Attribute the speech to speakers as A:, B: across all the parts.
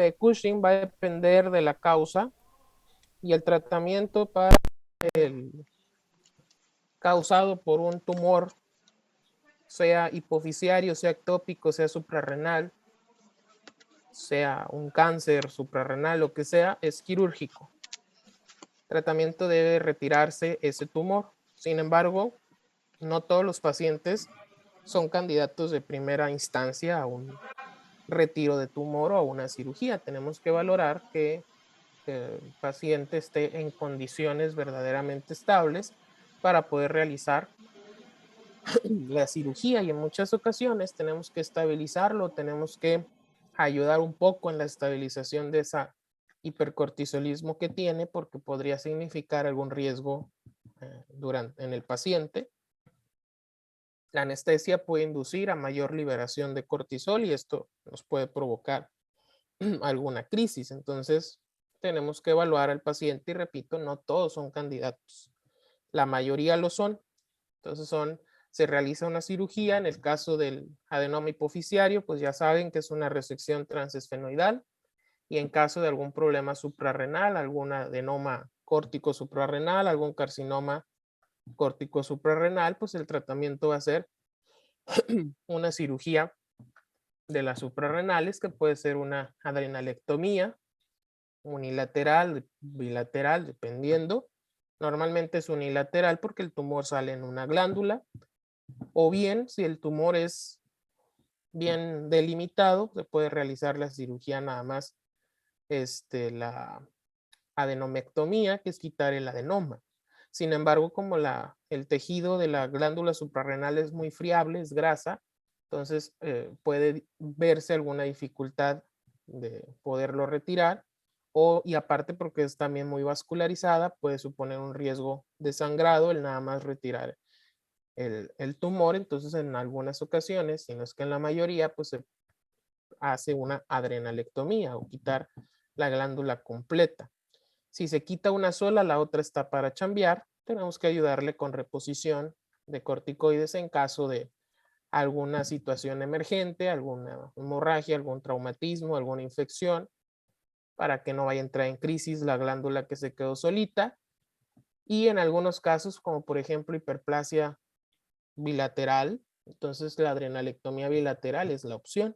A: de Cushing va a depender de la causa y el tratamiento para el causado por un tumor, sea hipofisiario, sea ectópico, sea suprarrenal, sea un cáncer suprarrenal, lo que sea, es quirúrgico. El tratamiento debe retirarse ese tumor. Sin embargo, no todos los pacientes son candidatos de primera instancia a un retiro de tumor o a una cirugía. Tenemos que valorar que el paciente esté en condiciones verdaderamente estables para poder realizar la cirugía, y en muchas ocasiones tenemos que estabilizarlo, tenemos que ayudar un poco en la estabilización de esa hipercortisolismo que tiene, porque podría significar algún riesgo en el paciente. La anestesia puede inducir a mayor liberación de cortisol y esto nos puede provocar alguna crisis. Entonces, tenemos que evaluar al paciente y repito, no todos son candidatos. La mayoría lo son. Entonces se realiza una cirugía. En el caso del adenoma hipofisiario, pues ya saben que es una resección transesfenoidal, y en caso de algún problema suprarrenal, algún adenoma córtico suprarrenal, algún carcinoma córtico suprarrenal, pues el tratamiento va a ser una cirugía de las suprarrenales, que puede ser una adrenalectomía unilateral, bilateral, dependiendo. Normalmente es unilateral porque el tumor sale en una glándula, o bien si el tumor es bien delimitado, se puede realizar la cirugía nada más, la adenomectomía, que es quitar el adenoma. Sin embargo, como el tejido de la glándula suprarrenal es muy friable, es grasa, entonces puede verse alguna dificultad de poderlo retirar, y aparte porque es también muy vascularizada, puede suponer un riesgo de sangrado el nada más retirar el tumor. Entonces en algunas ocasiones, si no es que en la mayoría, pues se hace una adrenalectomía o quitar la glándula completa. Si se quita una sola, la otra está para chambear. Tenemos que ayudarle con reposición de corticoides en caso de alguna situación emergente, alguna hemorragia, algún traumatismo, alguna infección, para que no vaya a entrar en crisis la glándula que se quedó solita. Y en algunos casos, como por ejemplo hiperplasia bilateral, entonces la adrenalectomía bilateral es la opción.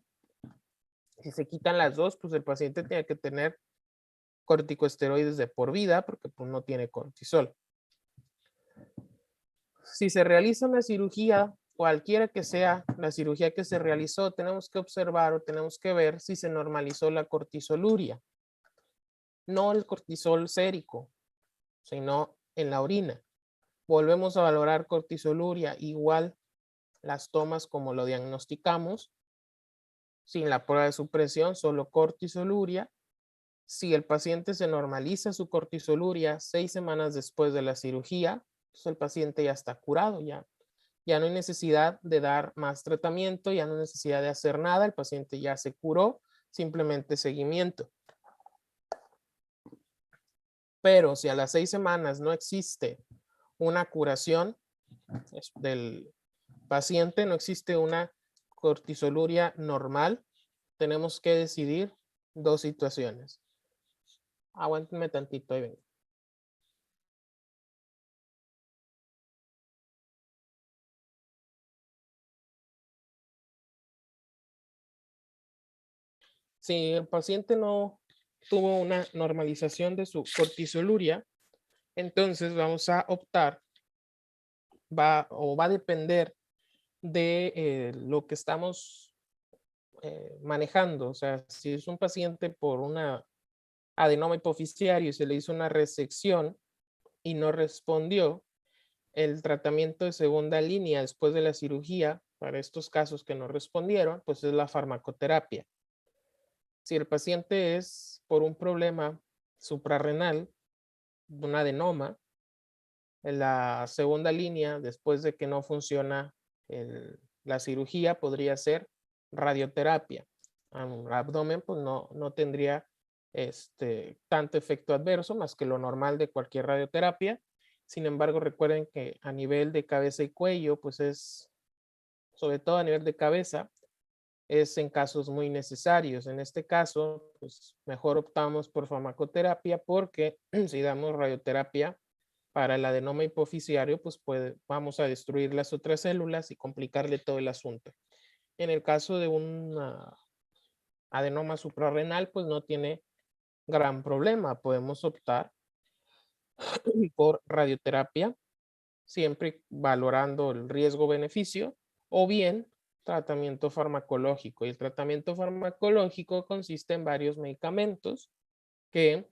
A: Si se quitan las dos, pues el paciente tiene que tener corticosteroides de por vida porque pues no tiene cortisol. Si se realiza una cirugía, cualquiera que sea la cirugía que se realizó, tenemos que observar o tenemos que ver si se normalizó la cortisoluria. No el cortisol sérico, sino en la orina. Volvemos a valorar cortisoluria, igual las tomas como lo diagnosticamos, sin la prueba de supresión, solo cortisoluria. Si el paciente se normaliza su cortisoluria 6 semanas después de la cirugía, pues el paciente ya está curado, ya no hay necesidad de dar más tratamiento, ya no hay necesidad de hacer nada, el paciente ya se curó, simplemente seguimiento. Pero si a las 6 semanas no existe una curación del paciente, no existe una cortisoluria normal, tenemos que decidir dos situaciones. Aguántenme tantito, ahí vengo. Si el paciente no tuvo una normalización de su cortisoluria, entonces vamos a optar, va a depender de lo que estamos manejando. O sea, si es un paciente por una adenoma hipofisiario y se le hizo una resección y no respondió, el tratamiento de segunda línea después de la cirugía para estos casos que no respondieron, pues es la farmacoterapia. Si el paciente es por un problema suprarrenal, un adenoma, en la segunda línea, después de que no funciona la cirugía, podría ser radioterapia. Un abdomen pues no tendría tanto efecto adverso más que lo normal de cualquier radioterapia. Sin embargo, recuerden que a nivel de cabeza y cuello, pues es, sobre todo a nivel de cabeza, es en casos muy necesarios. En este caso, pues mejor optamos por farmacoterapia porque si damos radioterapia para el adenoma hipoficiario, pues vamos a destruir las otras células y complicarle todo el asunto. En el caso de un adenoma suprarrenal, pues no tiene gran problema. Podemos optar por radioterapia, siempre valorando el riesgo-beneficio, o bien tratamiento farmacológico. Y el tratamiento farmacológico consiste en varios medicamentos que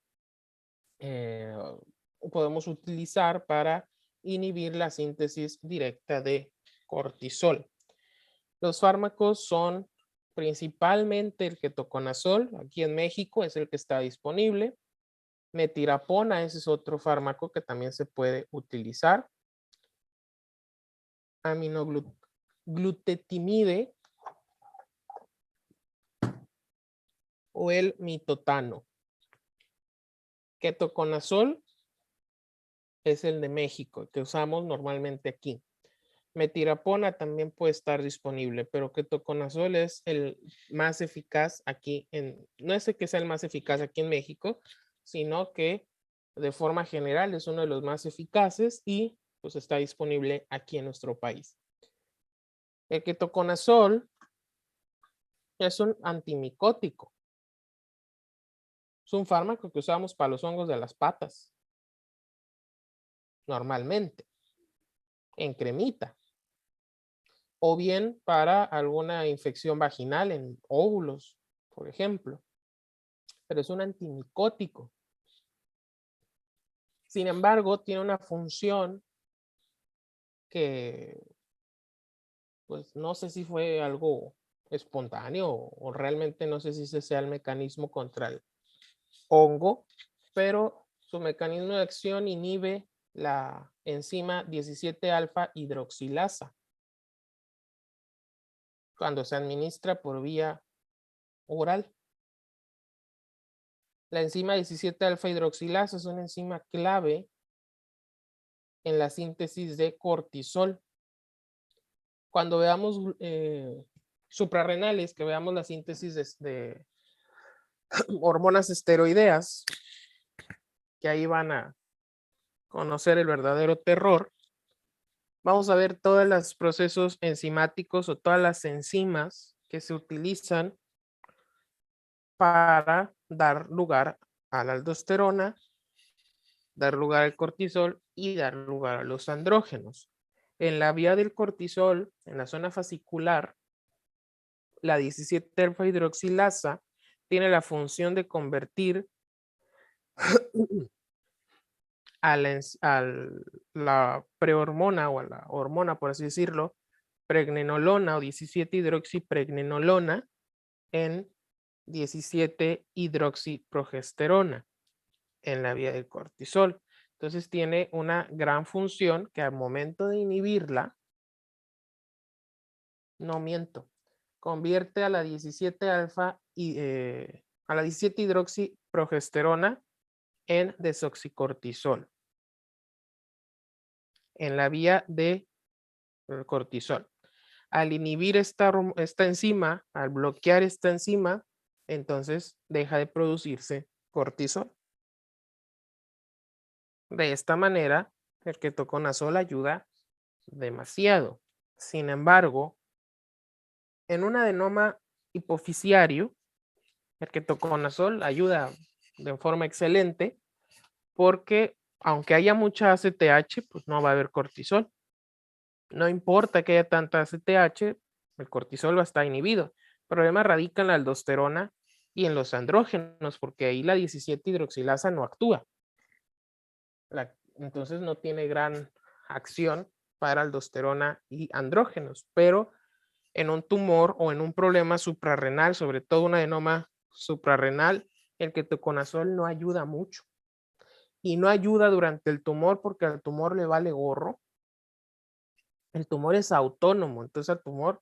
A: podemos utilizar para inhibir la síntesis directa de cortisol. Los fármacos son principalmente el ketoconazol, aquí en México es el que está disponible. Metirapona, ese es otro fármaco que también se puede utilizar. Aminoglutetimide o el mitotano. Ketoconazol es el de México, que usamos normalmente aquí. Metirapona también puede estar disponible, pero ketoconazol es el más eficaz aquí no es que sea el más eficaz aquí en México, sino que de forma general es uno de los más eficaces y pues está disponible aquí en nuestro país. El ketoconazol es un antimicótico. Es un fármaco que usamos para los hongos de las patas, normalmente, en cremita. O bien para alguna infección vaginal en óvulos, por ejemplo. Pero es un antimicótico. Sin embargo, tiene una función que, pues no sé si fue algo espontáneo o realmente no sé si ese sea el mecanismo contra el hongo, pero su mecanismo de acción inhibe la enzima 17 alfa hidroxilasa cuando se administra por vía oral. La enzima 17 alfa hidroxilasa es una enzima clave en la síntesis de cortisol. Cuando veamos suprarrenales, que veamos la síntesis de hormonas esteroideas, que ahí van a conocer el verdadero terror, vamos a ver todos los procesos enzimáticos o todas las enzimas que se utilizan para dar lugar a la aldosterona, dar lugar al cortisol y dar lugar a los andrógenos. En la vía del cortisol, en la zona fascicular, la 17 alfa hidroxilasa tiene la función de convertir a la prehormona o a la hormona, por así decirlo, pregnenolona o 17 hidroxipregnenolona en 17 hidroxiprogesterona en la vía del cortisol. Entonces tiene una gran función que al momento de inhibirla, no miento, convierte a la 17 alfa y a la 17 hidroxiprogesterona en desoxicortisol en la vía de cortisol. Al inhibir esta enzima, al bloquear esta enzima, entonces deja de producirse cortisol. De esta manera, el ketoconazol ayuda demasiado. Sin embargo, en un adenoma hipoficiario, el ketoconazol ayuda de forma excelente porque aunque haya mucha ACTH, pues no va a haber cortisol. No importa que haya tanta ACTH, el cortisol va a estar inhibido. El problema radica en la aldosterona y en los andrógenos, porque ahí la 17 hidroxilasa no actúa. Entonces no tiene gran acción para aldosterona y andrógenos, pero en un tumor o en un problema suprarrenal, sobre todo un adenoma suprarrenal, el ketoconazol no ayuda mucho. Y no ayuda durante el tumor porque al tumor le vale gorro. El tumor es autónomo, entonces al tumor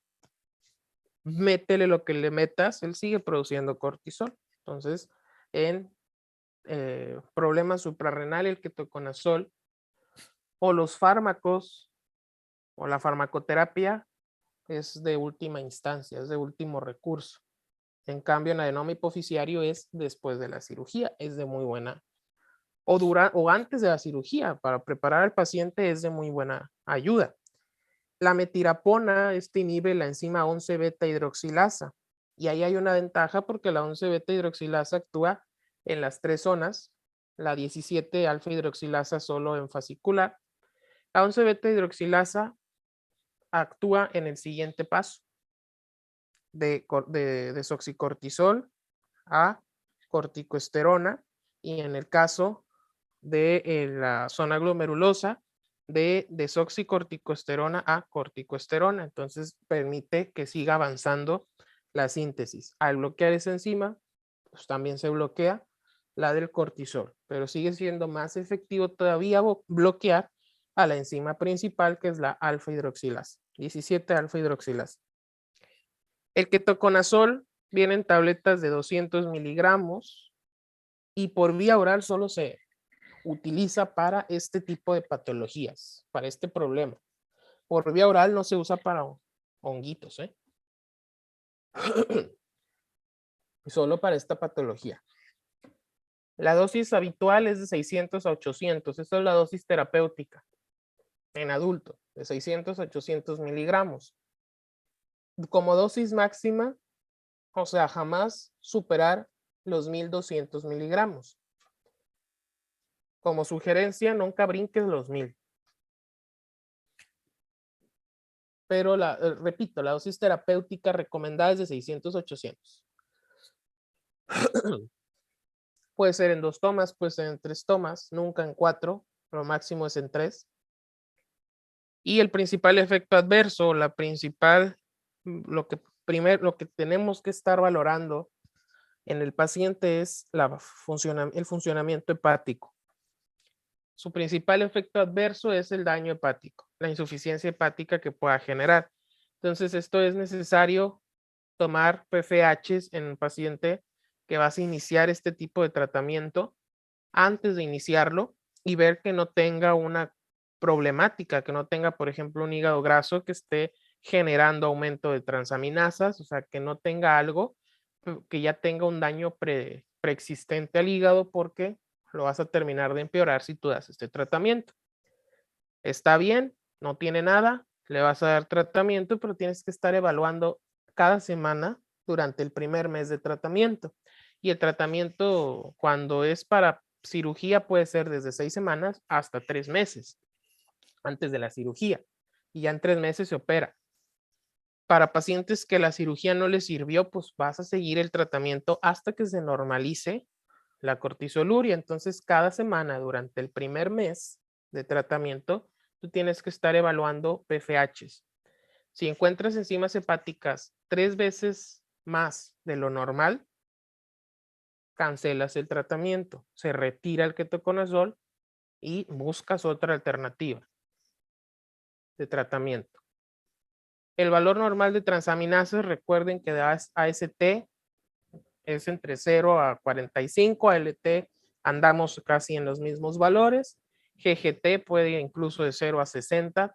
A: métele lo que le metas, él sigue produciendo cortisol. Entonces, en problemas suprarrenal, el ketoconazol o los fármacos o la farmacoterapia es de última instancia, es de último recurso. En cambio, el adenoma hipoficiario es después de la cirugía, es de muy buena, o antes de la cirugía, para preparar al paciente es de muy buena ayuda. La metirapona inhibe la enzima 11 beta hidroxilasa, y ahí hay una ventaja porque la 11 beta hidroxilasa actúa en las tres zonas, la 17 alfa hidroxilasa solo en fascicular. La 11 beta hidroxilasa actúa en el siguiente paso, de desoxicortisol a corticosterona, y en el caso de la zona glomerulosa, de desoxicorticosterona a corticosterona. Entonces permite que siga avanzando la síntesis. Al bloquear esa enzima, pues también se bloquea la del cortisol, pero sigue siendo más efectivo todavía bloquear a la enzima principal, que es la alfa hidroxilasa, 17 alfa hidroxilasa. El ketoconazol viene en tabletas de 200 miligramos y por vía oral solo se utiliza para este tipo de patologías, para este problema. Por vía oral no se usa para honguitos, solo para esta patología. La dosis habitual es de 600 a 800. Esta es la dosis terapéutica en adulto, de 600 a 800 miligramos. Como dosis máxima, o sea, jamás superar los 1200 miligramos. Como sugerencia, nunca brinques los 1000. Pero repito, la dosis terapéutica recomendada es de 600 a 800. Puede ser en 2 tomas, puede ser en 3 tomas, nunca en 4, lo máximo es en 3. Y el principal efecto adverso, lo que tenemos que estar valorando en el paciente es el funcionamiento hepático. Su principal efecto adverso es el daño hepático, la insuficiencia hepática que pueda generar. Entonces, esto es necesario tomar PFHs en un paciente que vas a iniciar este tipo de tratamiento antes de iniciarlo y ver que no tenga una problemática, que no tenga, por ejemplo, un hígado graso que esté generando aumento de transaminasas, o sea, que no tenga algo que ya tenga un daño preexistente al hígado, porque lo vas a terminar de empeorar si tú das este tratamiento. Está bien, no tiene nada, le vas a dar tratamiento, pero tienes que estar evaluando cada semana durante el primer mes de tratamiento. Y el tratamiento, cuando es para cirugía, puede ser desde 6 semanas hasta 3 meses antes de la cirugía. Y ya en 3 meses se opera. Para pacientes que la cirugía no les sirvió, pues vas a seguir el tratamiento hasta que se normalice la cortisoluria. Entonces, cada semana durante el primer mes de tratamiento, tú tienes que estar evaluando PFHs. Si encuentras enzimas hepáticas 3 veces más de lo normal, cancelas el tratamiento, se retira el ketoconazol y buscas otra alternativa de tratamiento. El valor normal de transaminasas, recuerden que de AST es entre 0 a 45, ALT andamos casi en los mismos valores, GGT puede incluso de 0 a 60,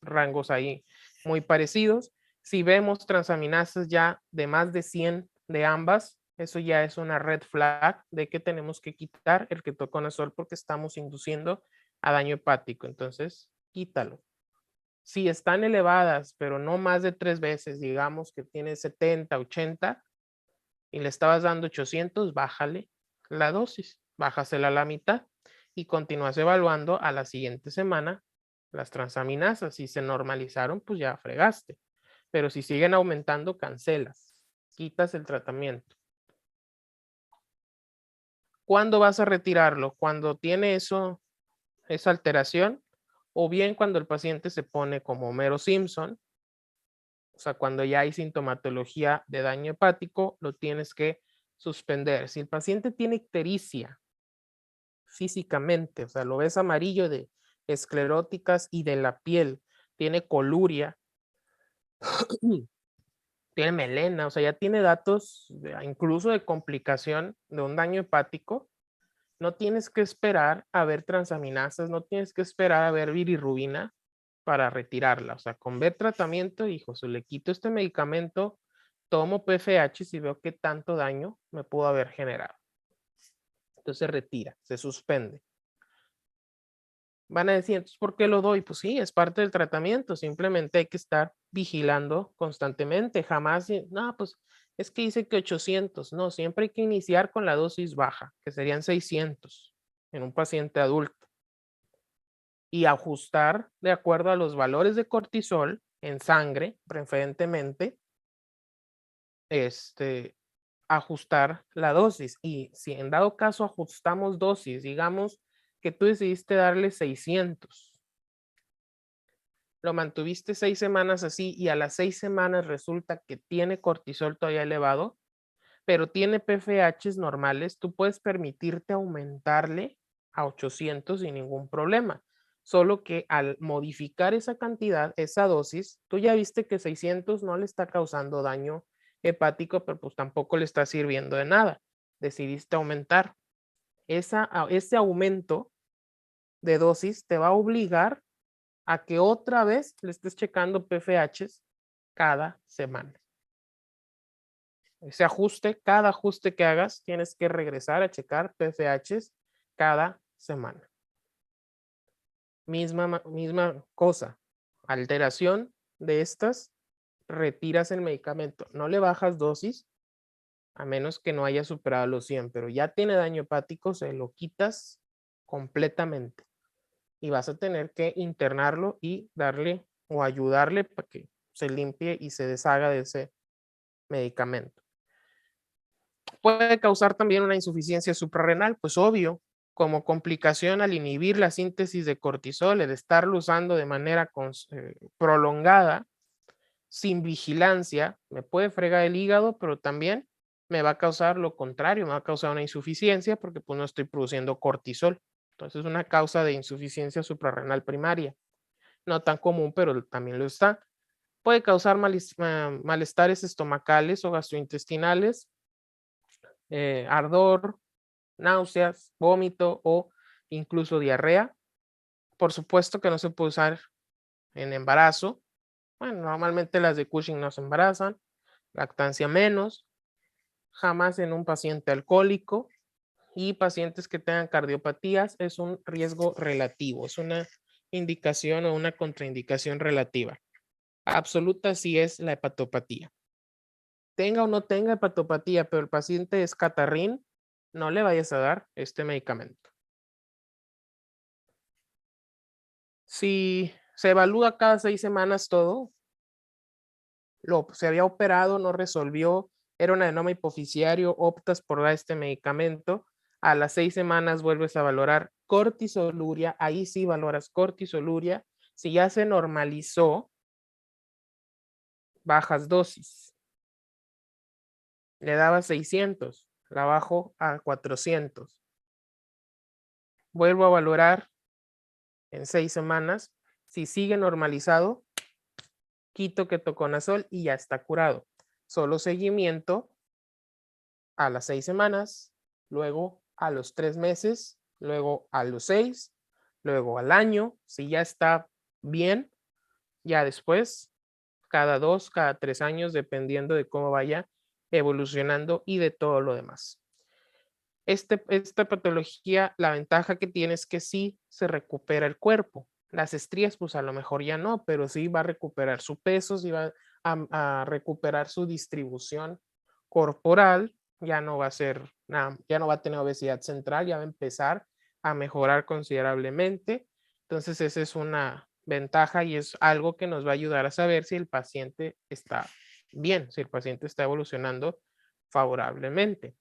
A: rangos ahí muy parecidos. Si vemos transaminasas ya de más de 100 de ambas, eso ya es una red flag de que tenemos que quitar el ketoconazol porque estamos induciendo a daño hepático. Entonces, quítalo. Si están elevadas, pero no más de 3 veces, digamos que tiene 70, 80, y le estabas dando 800, bájale la dosis, bájasela a la mitad y continúas evaluando a la siguiente semana las transaminasas. Si se normalizaron, pues ya fregaste. Pero si siguen aumentando, cancelas, quitas el tratamiento. ¿Cuándo vas a retirarlo? Cuando tiene esa alteración, o bien cuando el paciente se pone como Homero Simpson, o sea, cuando ya hay sintomatología de daño hepático, lo tienes que suspender. Si el paciente tiene ictericia físicamente, o sea, lo ves amarillo de escleróticas y de la piel, tiene coluria, tiene melena, o sea, ya tiene datos incluso de complicación de un daño hepático, no tienes que esperar a ver transaminasas, no tienes que esperar a ver bilirrubina para retirarla. O sea, con ver tratamiento, dijo, si le quito este medicamento, tomo PFH y veo qué tanto daño me pudo haber generado. Entonces se retira, se suspende. Van a decir, entonces, ¿por qué lo doy? Pues sí, es parte del tratamiento, simplemente hay que estar vigilando constantemente, jamás, no, pues es que dice que 800, no, siempre hay que iniciar con la dosis baja, que serían 600 en un paciente adulto, y ajustar de acuerdo a los valores de cortisol en sangre, preferentemente, ajustar la dosis. Y si en dado caso ajustamos dosis, digamos que tú decidiste darle 600, lo mantuviste 6 semanas así y a las 6 semanas resulta que tiene cortisol todavía elevado, pero tiene PFHs normales, tú puedes permitirte aumentarle a 800 sin ningún problema. Solo que al modificar esa cantidad, esa dosis, tú ya viste que 600 no le está causando daño hepático, pero pues tampoco le está sirviendo de nada. Decidiste aumentar. Ese aumento de dosis te va a obligar a que otra vez le estés checando PFHs cada semana. Ese ajuste, cada ajuste que hagas, tienes que regresar a checar PFHs cada semana. Misma cosa, alteración de estas, retiras el medicamento, no le bajas dosis, a menos que no haya superado los 100, pero ya tiene daño hepático, se lo quitas completamente. Y vas a tener que internarlo y darle o ayudarle para que se limpie y se deshaga de ese medicamento. Puede causar también una insuficiencia suprarrenal, pues obvio, como complicación al inhibir la síntesis de cortisol, el estarlo usando de manera prolongada, sin vigilancia, me puede fregar el hígado, pero también me va a causar lo contrario, me va a causar una insuficiencia porque pues no estoy produciendo cortisol. Entonces es una causa de insuficiencia suprarrenal primaria. No tan común, pero también lo está. Puede causar malestares estomacales o gastrointestinales, ardor, náuseas, vómito o incluso diarrea. Por supuesto que no se puede usar en embarazo. Bueno, normalmente las de Cushing no se embarazan, lactancia menos, jamás en un paciente alcohólico y pacientes que tengan cardiopatías es un riesgo relativo, es una indicación o una contraindicación relativa. Absoluta sí es la hepatopatía. Tenga o no tenga hepatopatía, pero el paciente es catarrín, no le vayas a dar este medicamento. Si se evalúa cada 6 semanas todo, se había operado, no resolvió, era un adenoma hipoficiario, optas por dar este medicamento, a las 6 semanas vuelves a valorar cortisoluria, ahí sí valoras cortisoluria, si ya se normalizó, bajas dosis. Le daba 600, la bajo a 400. Vuelvo a valorar en 6 semanas, si sigue normalizado, quito ketoconazol y ya está curado. Solo seguimiento a las 6 semanas, luego a los 3 meses, luego a los 6, luego al año, si ya está bien, ya después, cada 2, cada 3 años, dependiendo de cómo vaya evolucionando y de todo lo demás. Esta patología, la ventaja que tiene es que sí se recupera el cuerpo. Las estrías, pues a lo mejor ya no, pero sí va a recuperar su peso, sí va a recuperar su distribución corporal, ya no va a ser, ya no va a tener obesidad central, ya va a empezar a mejorar considerablemente. Entonces, esa es una ventaja y es algo que nos va a ayudar a saber si el paciente está bien, si el paciente está evolucionando favorablemente.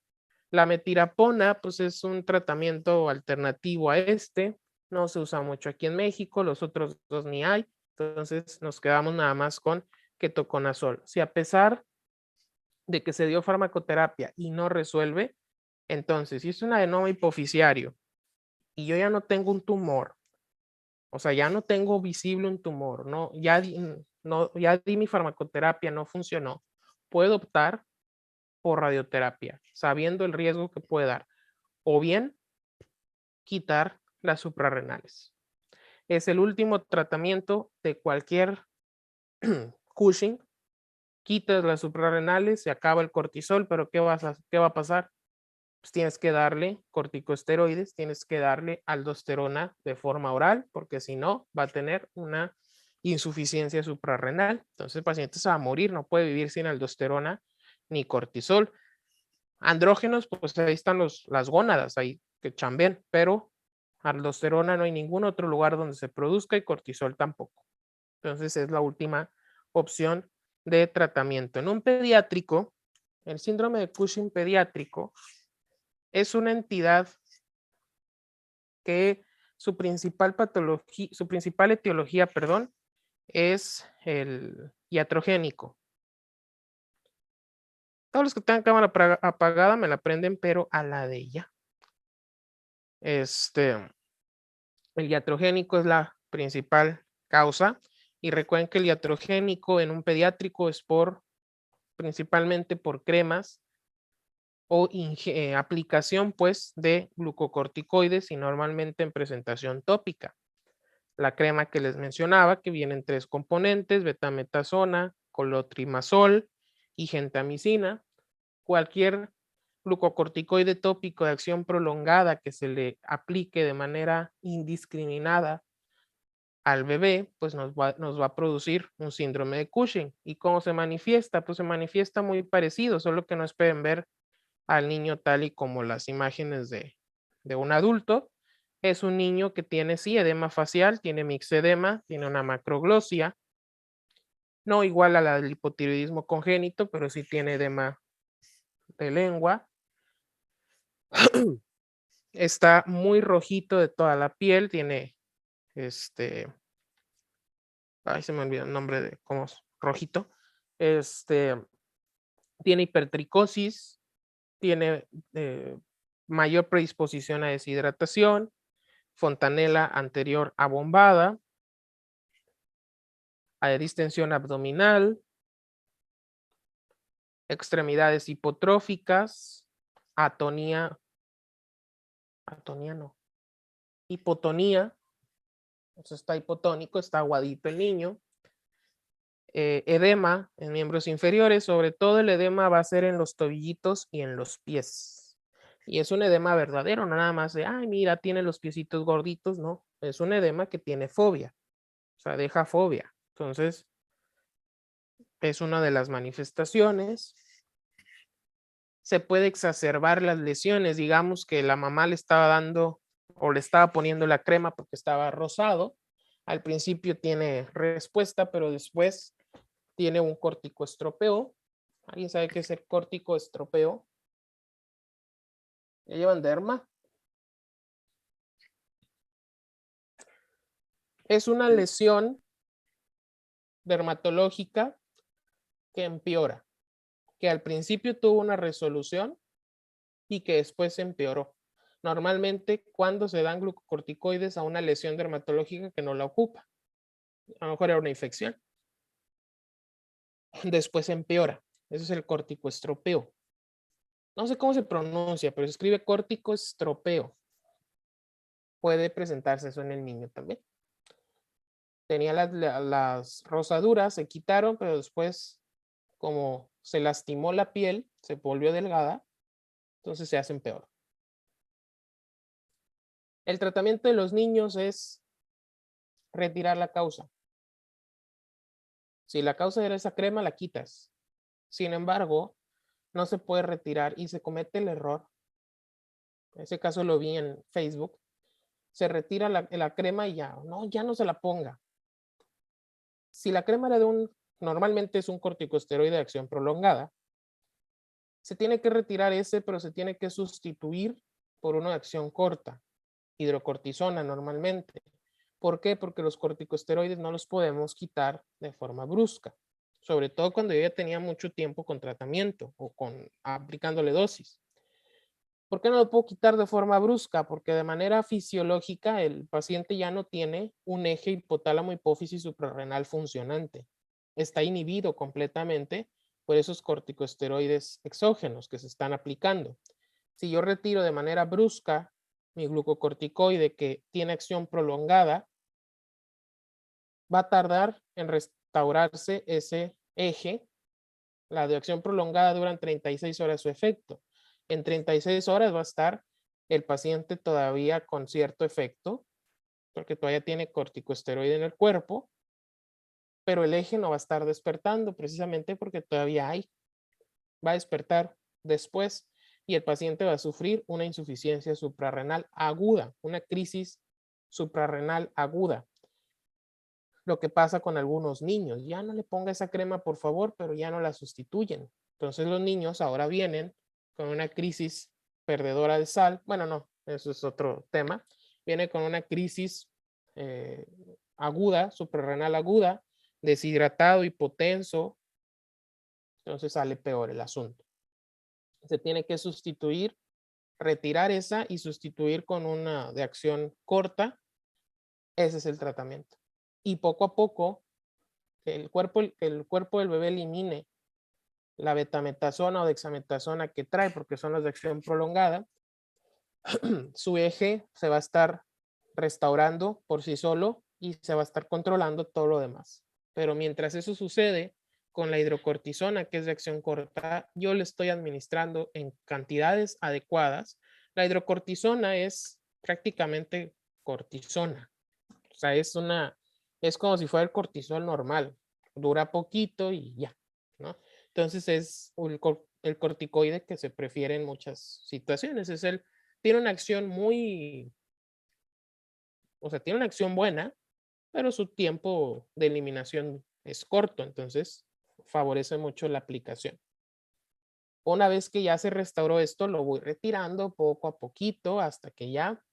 A: La metirapona, pues es un tratamiento alternativo a este, no se usa mucho aquí en México, los otros dos ni hay, entonces nos quedamos nada más con ketoconazol. Si a pesar de que se dio farmacoterapia y no resuelve, entonces si es un adenoma hipoficiario y yo ya no tengo un tumor, o sea, ya no tengo visible un tumor, no, ya di mi farmacoterapia, no funcionó, puedo optar por radioterapia, sabiendo el riesgo que puede dar, o bien quitar las suprarrenales. Es el último tratamiento de cualquier Cushing. Quitas las suprarrenales, se acaba el cortisol, pero ¿qué va a pasar? Pues tienes que darle corticosteroides, tienes que darle aldosterona de forma oral, porque si no, va a tener una insuficiencia suprarrenal. Entonces el paciente se va a morir, no puede vivir sin aldosterona ni cortisol. Andrógenos, pues ahí están las gónadas, ahí que chambean, pero aldosterona no hay ningún otro lugar donde se produzca y cortisol tampoco. Entonces es la última opción de tratamiento. En un pediátrico, el síndrome de Cushing pediátrico es una entidad que su principal patología, su principal etiología, perdón, es el iatrogénico. Todos los que tengan cámara apagada me la prenden, pero a la de ella. El iatrogénico es la principal causa. Y recuerden que el iatrogénico en un pediátrico es principalmente por cremas o aplicación pues de glucocorticoides y normalmente en presentación tópica. La crema que les mencionaba, que viene en 3 componentes, betametasona, colotrimazol y gentamicina. Cualquier glucocorticoide tópico de acción prolongada que se le aplique de manera indiscriminada al bebé, pues nos va a producir un síndrome de Cushing. ¿Y cómo se manifiesta? Pues se manifiesta muy parecido, solo que no esperen ver al niño tal y como las imágenes de un adulto. Es un niño que tiene, sí, edema facial, tiene mixedema, tiene una macroglosia, no igual a la del hipotiroidismo congénito, pero sí tiene edema de lengua. Está muy rojito de toda la piel, tiene ay, se me olvidó el nombre de cómo es, rojito. Tiene hipertricosis, tiene mayor predisposición a deshidratación, fontanela anterior abombada, a distensión abdominal, extremidades hipotróficas, atonía no, hipotonía, entonces está hipotónico, está aguadito el niño, edema en miembros inferiores, sobre todo el edema va a ser en los tobillitos y en los pies. Y es un edema verdadero, no nada más de, ay, mira, tiene los piecitos gorditos, no, es un edema que tiene fobia, o sea, deja fobia. Entonces, es una de las manifestaciones. Se puede exacerbar las lesiones, digamos que la mamá le estaba dando o le estaba poniendo la crema porque estaba rosado. Al principio tiene respuesta, pero después tiene un corticoestropeo. ¿Alguien sabe qué es el corticoestropeo? ¿Ya llevan derma? Es una lesión dermatológica que empeora, que al principio tuvo una resolución y que después empeoró. Normalmente cuando se dan glucocorticoides a una lesión dermatológica que no la ocupa. A lo mejor era una infección. Después empeora. Eso es el corticoestropeo. No sé cómo se pronuncia, pero se escribe corticoestropeo. Puede presentarse eso en el niño también. Tenía las rosaduras, se quitaron, pero después, como se lastimó la piel, se volvió delgada, entonces se hacen peor. El tratamiento de los niños es retirar la causa. Si la causa era esa crema, la quitas. Sin embargo, no se puede retirar y se comete el error. En ese caso lo vi en Facebook. Se retira la crema y ya no se la ponga. Si la crema era normalmente es un corticosteroide de acción prolongada, se tiene que retirar ese, pero se tiene que sustituir por uno de acción corta, hidrocortisona normalmente. ¿Por qué? Porque los corticosteroides no los podemos quitar de forma brusca, sobre todo cuando yo ya tenía mucho tiempo con tratamiento o aplicándole dosis. ¿Por qué no lo puedo quitar de forma brusca? Porque de manera fisiológica el paciente ya no tiene un eje hipotálamo hipófisis suprarrenal funcionante. Está inhibido completamente por esos corticosteroides exógenos que se están aplicando. Si yo retiro de manera brusca mi glucocorticoide que tiene acción prolongada, va a tardar en restaurarse ese eje. La de acción prolongada dura 36 horas su efecto. En 36 horas va a estar el paciente todavía con cierto efecto, porque todavía tiene corticosteroide en el cuerpo, pero el eje no va a estar despertando precisamente porque todavía hay. Va a despertar después y el paciente va a sufrir una insuficiencia suprarrenal aguda, una crisis suprarrenal aguda. Lo que pasa con algunos niños, ya no le ponga esa crema por favor, pero ya no la sustituyen. Entonces los niños ahora vienen con una crisis perdedora de sal. Bueno, no, eso es otro tema. Viene con una crisis aguda, suprarrenal aguda, deshidratado, hipotenso. Entonces sale peor el asunto. Se tiene que sustituir, retirar esa y sustituir con una de acción corta. Ese es el tratamiento. Y poco a poco, que el cuerpo del bebé elimine la betametasona o dexametasona que trae, porque son las de acción prolongada, su eje se va a estar restaurando por sí solo y se va a estar controlando todo lo demás. Pero mientras eso sucede, con la hidrocortisona, que es de acción corta, yo le estoy administrando en cantidades adecuadas. La hidrocortisona es prácticamente cortisona. O sea, es como si fuera el cortisol normal. Dura poquito y ya, ¿no? Entonces es el corticoide que se prefiere en muchas situaciones. Tiene una acción tiene una acción buena, pero su tiempo de eliminación es corto, entonces favorece mucho la aplicación. Una vez que ya se restauró esto, lo voy retirando poco a poquito hasta que ya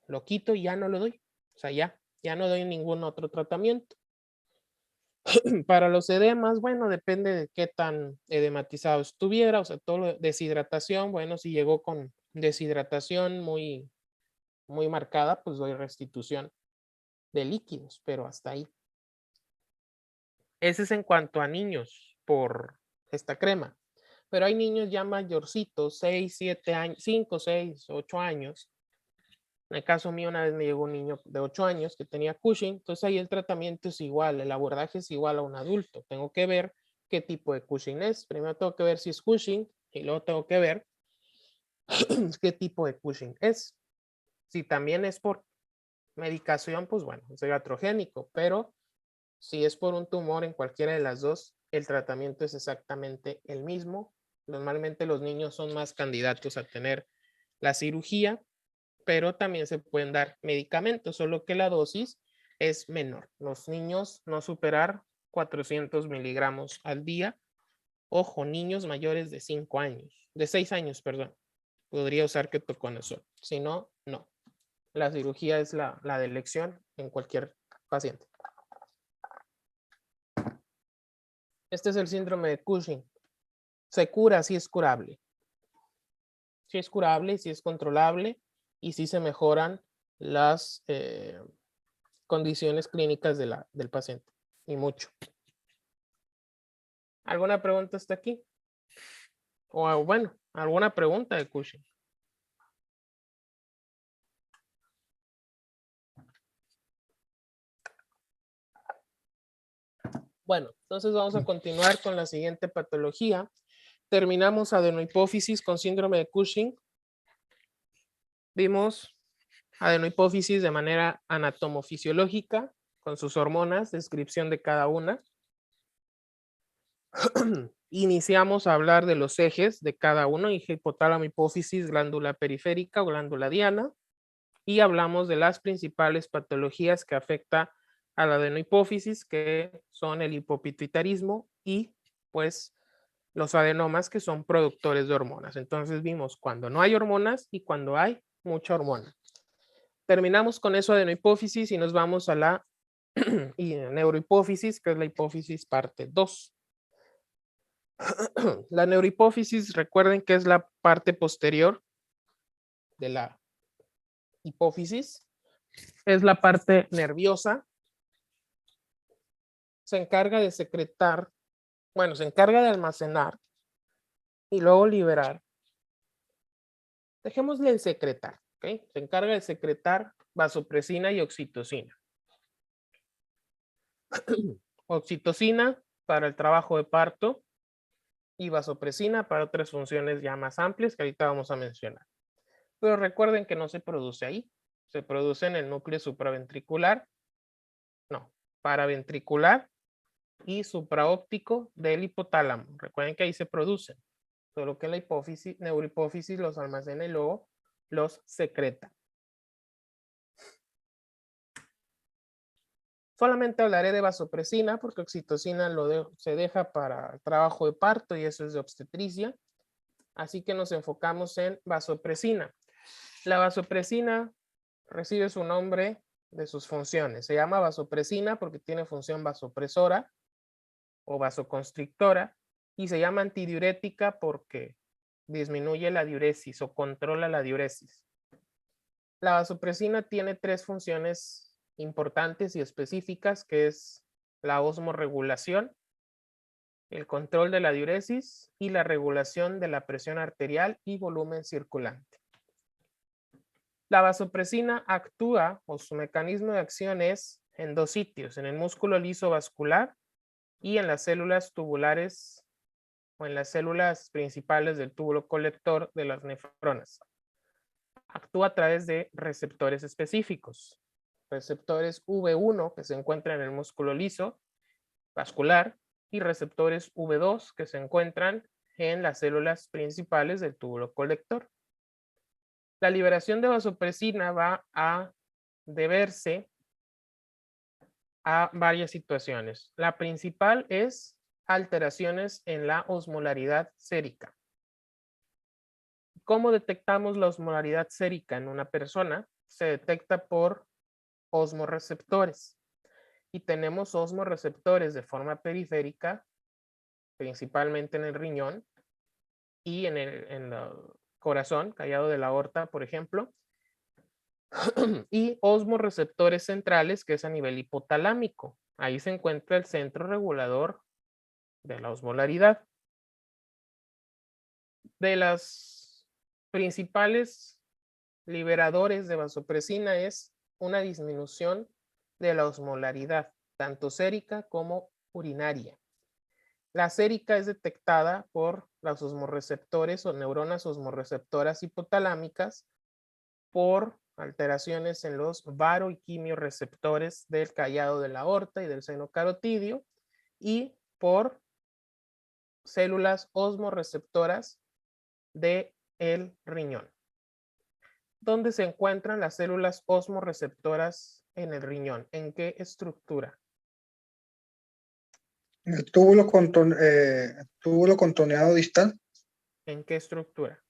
A: lo quito y ya no lo doy. O sea, ya no doy ningún otro tratamiento. Para los edemas, bueno, depende de qué tan edematizado estuviera, o sea, todo deshidratación, bueno, si llegó con deshidratación muy, muy marcada, pues doy restitución de líquidos, pero hasta ahí. Ese es en cuanto a niños por esta crema. Pero hay niños ya mayorcitos, 6, 7 años, 5, 6, 8 años. En el caso mío, una vez me llegó un niño de 8 años que tenía Cushing, entonces ahí el tratamiento es igual, el abordaje es igual a un adulto. Tengo que ver qué tipo de Cushing es. Primero tengo que ver si es Cushing y luego tengo que ver qué tipo de Cushing es. Si también es por medicación, pues bueno, es iatrogénico, pero si es por un tumor en cualquiera de las dos, el tratamiento es exactamente el mismo. Normalmente los niños son más candidatos a tener la cirugía, pero también se pueden dar medicamentos, solo que la dosis es menor. Los niños no superar 400 miligramos al día. Ojo, niños mayores de 5 años, de 6 años, perdón. Podría usar ketoconazol. Si no, no. La cirugía es la de elección en cualquier paciente. Este es el síndrome de Cushing. Se cura, sí es curable. Sí es curable, sí es controlable y sí se mejoran las condiciones clínicas del paciente. Y mucho. ¿Alguna pregunta hasta aquí? O bueno, alguna pregunta de Cushing. Bueno, entonces vamos a continuar con la siguiente patología. Terminamos adenohipófisis con síndrome de Cushing. Vimos adenohipófisis de manera anatomofisiológica, con sus hormonas, descripción de cada una. Iniciamos a hablar de los ejes de cada uno, hipotálamo, hipófisis, glándula periférica o glándula diana, y hablamos de las principales patologías que afecta a la adenohipófisis, que son el hipopituitarismo y pues los adenomas, que son productores de hormonas. Entonces vimos cuando no hay hormonas y cuando hay mucha hormona. Terminamos con eso adenohipófisis y nos vamos a la neurohipófisis, que es la hipófisis parte 2. La neurohipófisis, recuerden que es la parte posterior de la hipófisis, es la parte nerviosa, se encarga de secretar, bueno, se encarga de almacenar y luego liberar. Dejémosle el secretar, ¿ok? Se encarga de secretar vasopresina y oxitocina. Oxitocina para el trabajo de parto y vasopresina para otras funciones ya más amplias que ahorita vamos a mencionar. Pero recuerden que no se produce ahí, se produce en el núcleo supraventricular, no, paraventricular y supraóptico del hipotálamo. Recuerden que ahí se producen, solo que la hipófisis, neurohipófisis los almacena y luego los secreta. Solamente hablaré de vasopresina porque oxitocina se deja para el trabajo de parto y eso es de obstetricia. Así que nos enfocamos en vasopresina. La vasopresina recibe su nombre de sus funciones. Se llama vasopresina porque tiene función vasopresora o vasoconstrictora y se llama antidiurética porque disminuye la diuresis o controla la diuresis. La vasopresina tiene tres funciones importantes y específicas, que es la osmorregulación, el control de la diuresis y la regulación de la presión arterial y volumen circulante. La vasopresina actúa, o su mecanismo de acción es en dos sitios, en el músculo liso vascular y en las células tubulares o en las células principales del túbulo colector de las nefronas. Actúa a través de receptores específicos. Receptores V1 que se encuentran en el músculo liso vascular y receptores V2 que se encuentran en las células principales del túbulo colector. La liberación de vasopresina va a deberse a varias situaciones. La principal es alteraciones en la osmolaridad sérica. ¿Cómo detectamos la osmolaridad sérica en una persona? Se detecta por osmorreceptores. Y tenemos osmorreceptores de forma periférica, principalmente en el riñón y en el corazón, callado de la aorta, por ejemplo. Y osmorreceptores centrales, que es a nivel hipotalámico. Ahí se encuentra el centro regulador de la osmolaridad. De las principales liberadores de vasopresina es una disminución de la osmolaridad, tanto sérica como urinaria. La sérica es detectada por los osmorreceptores o neuronas osmorreceptoras hipotalámicas por alteraciones en los varo y quimiorreceptores del callado de la aorta y del seno carotidio y por células osmorreceptoras del riñón. ¿Dónde se encuentran las células osmorreceptoras en el riñón? ¿En qué estructura?
B: El túbulo contorneado distal,
A: ¿En qué estructura?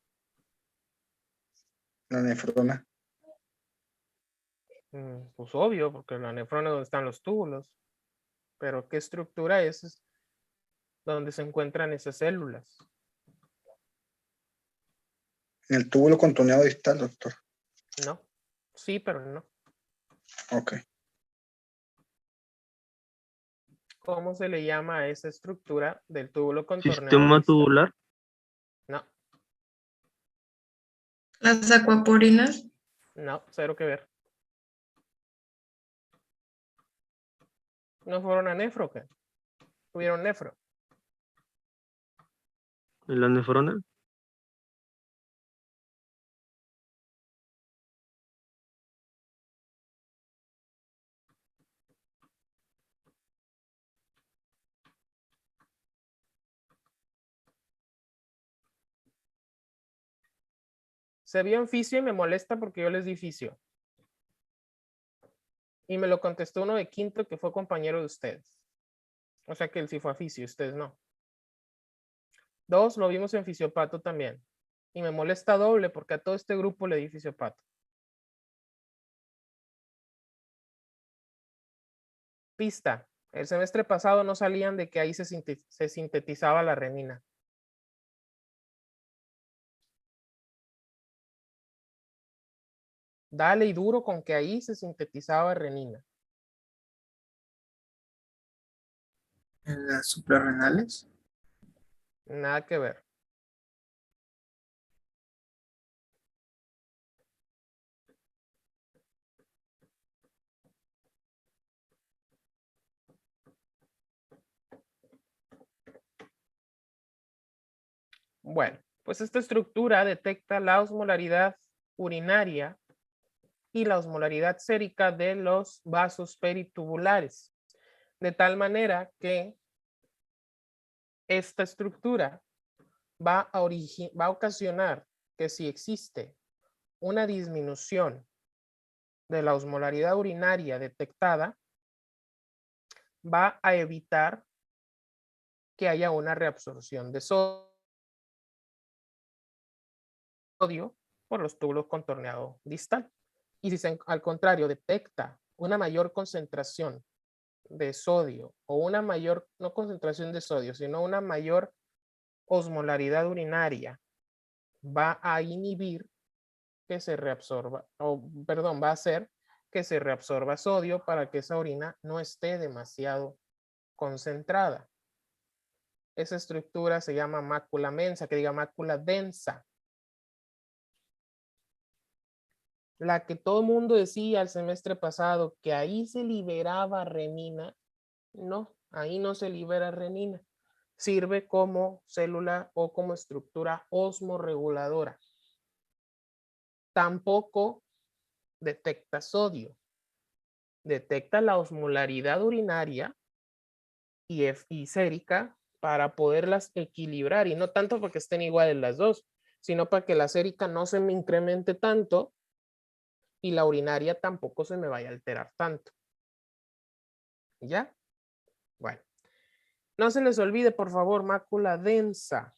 B: la nefrona.
A: Pues obvio, porque la nefrona es donde están los túbulos. Pero ¿qué estructura es donde se encuentran esas células?
B: En el túbulo contorneado distal, doctor.
A: No. Sí, pero no.
B: Ok.
A: ¿Cómo se le llama a esa estructura del túbulo contorneado
C: Sistema
A: distal?
C: tubular.
A: No,
D: Las acuaporinas.
A: no, cero que ver. ¿No fueron a nefro o qué? ¿Tuvieron nefro?
C: La nefrona.
A: Se vio en fisio y me molesta porque yo les di fisio. Y me lo contestó uno de quinto que fue compañero de ustedes. O sea que él sí fue a fisio, ustedes no. 2, lo vimos en fisiopato también. Y me molesta doble porque a todo este grupo le di fisiopato. Pista. El semestre pasado no salían de que ahí se sintetizaba la renina. Dale y duro con que ahí se sintetizaba renina.
E: En las suprarrenales.
A: Nada que ver. Bueno, pues esta estructura detecta la osmolaridad urinaria y la osmolaridad sérica de los vasos peritubulares, de tal manera que esta estructura va a ocasionar que si existe una disminución de la osmolaridad urinaria detectada, va a evitar que haya una reabsorción de sodio por los túbulos contorneado distal. Y si al contrario detecta una mayor concentración de sodio o una mayor, no concentración de sodio, sino una mayor osmolaridad urinaria, va a inhibir que se reabsorba, va a hacer que se reabsorba sodio para que esa orina no esté demasiado concentrada. Esa estructura se llama mácula mensa, que diga mácula densa. La que todo el mundo decía el semestre pasado que ahí se liberaba renina, no, ahí no se libera renina. Sirve como célula o como estructura osmorreguladora. Tampoco detecta sodio. Detecta la osmolaridad urinaria y sérica para poderlas equilibrar, y no tanto porque estén iguales las dos, sino para que la sérica no se me incremente tanto y la urinaria tampoco se me vaya a alterar tanto. ¿Ya? Bueno. No se les olvide, por favor, mácula densa,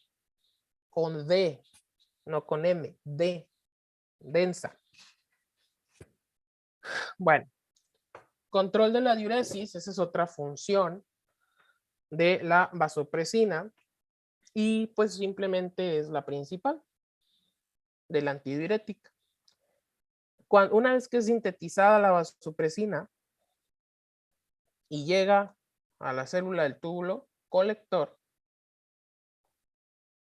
A: con D, no con M, D, densa. Bueno, control de la diuresis, esa es otra función de la vasopresina y pues simplemente es la principal de la antidiurética. Una vez que es sintetizada la vasopresina y llega a la célula del túbulo colector,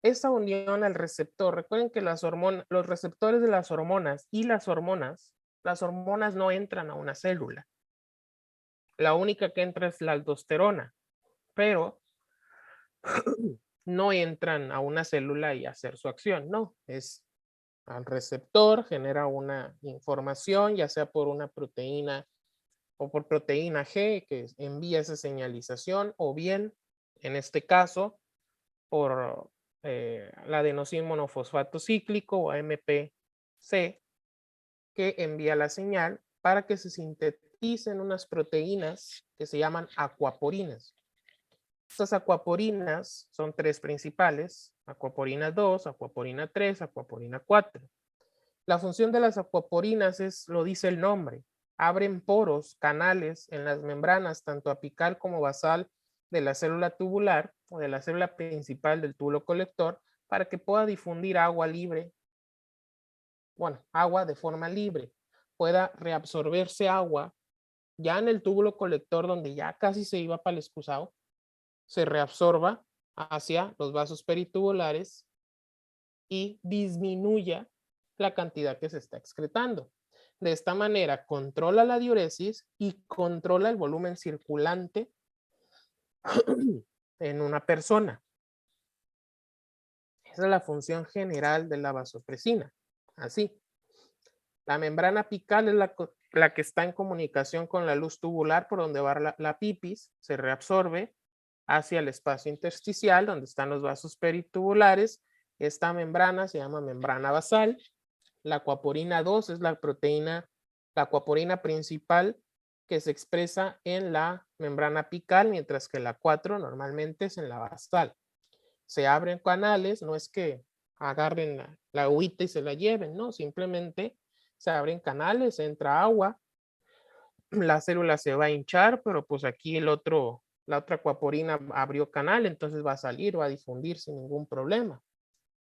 A: esa unión al receptor, recuerden que los receptores de las hormonas y las hormonas no entran a una célula. La única que entra es la aldosterona, pero no entran a una célula y hacer su acción, no, es al receptor, genera una información, ya sea por una proteína o por proteína G que envía esa señalización, o bien, en este caso, por la adenosín monofosfato cíclico o AMPC, que envía la señal para que se sinteticen unas proteínas que se llaman acuaporinas. Estas acuaporinas son tres principales: acuaporina 2, acuaporina 3, acuaporina 4. La función de las acuaporinas es, lo dice el nombre, abren poros, canales en las membranas, tanto apical como basal de la célula tubular o de la célula principal del túbulo colector, para que pueda difundir agua libre, agua de forma libre, pueda reabsorberse agua ya en el túbulo colector donde ya casi se iba para el excusado, se reabsorba hacia los vasos peritubulares y disminuya la cantidad que se está excretando. De esta manera controla la diuresis y controla el volumen circulante en una persona. Esa es la función general de la vasopresina. Así. La membrana apical es la que está en comunicación con la luz tubular por donde va la pipis, se reabsorbe hacia el espacio intersticial donde están los vasos peritubulares. Esta membrana se llama membrana basal. La acuaporina 2 es la acuaporina principal que se expresa en la membrana apical, mientras que la 4 normalmente es en la basal. Se abren canales, no es que agarren la agüita y se la lleven, no, simplemente se abren canales, entra agua, la célula se va a hinchar, pero pues aquí la otra acuaporina abrió canal, entonces va a salir, va a difundir sin ningún problema.